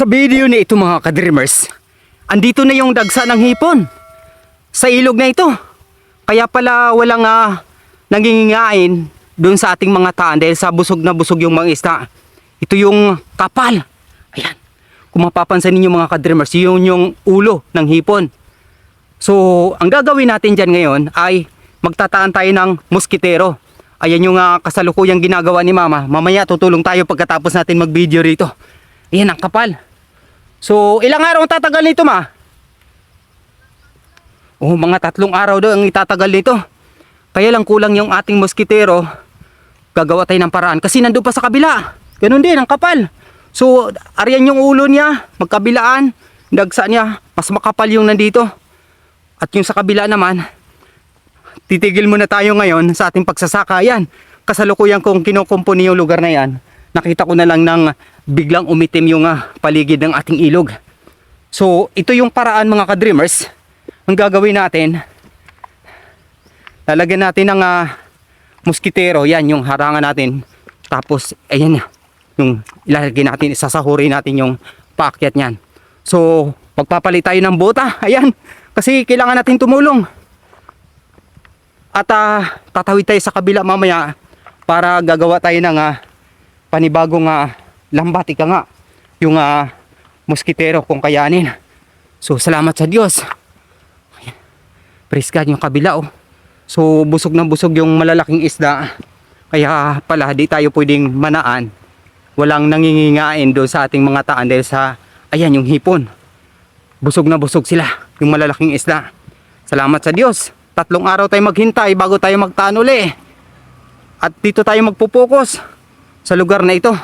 Sa video na ito mga ka-dreamers, andito na yung dagsa ng hipon sa ilog na ito. Kaya pala walang nangingingain doon sa ating mga taan dahil sa busog na busog yung mga isda. Ito yung kapal. Ayan. Kung mapapansin ninyo mga ka-dreamers, yun yung ulo ng hipon. So, ang gagawin natin dyan ngayon ay magtataan tayo ng muskitero. Ayan yung kasalukuyang ginagawa ni Mama. Mamaya tutulong tayo pagkatapos natin mag-video rito. Ayan ang kapal. So, ilang araw ang tatagal nito, Ma? Oh, mga 3 araw daw ang itatagal nito. Kaya lang kulang yung ating muskitero. Gagawa tayo ng paraan. Kasi nandun pa sa kabila. Ganun din, ang kapal. So, ariyan yung ulo niya. Magkabilaan. Dagsa niya. Mas makapal yung nandito. At yung sa kabila naman, titigil muna tayo ngayon sa ating pagsasaka. Ayan, kasalukuyan kong kinukumpuni yung lugar na yan. Nakita ko na lang ng biglang umitim yung paligid ng ating ilog. So, ito yung paraan mga ka-dreamers. Ang gagawin natin, lalagyan natin ng muskitero. Yan, yung harangan natin. Tapos, ayan na. Yung ilalagay natin, isasahurin natin yung paakyat niyan. So, magpapalit tayo ng bota. Ayan, kasi kailangan natin tumulong. At tatawid tayo sa kabila mamaya para gagawa tayo ng panibagong lambat, ika nga, yung muskitero kung kayanin. So salamat sa Diyos. Praise God, yung kabila oh. So busog na busog yung malalaking isda. Kaya pala di tayo pwedeng manaan. Walang nangingingain doon sa ating mga taan dahil sa, ayan yung hipon. Busog na busog sila, yung malalaking isda. Salamat sa Diyos. 3 araw tayo maghintay bago tayo magtaan uli. At dito tayo magpupokus sa lugar na ito.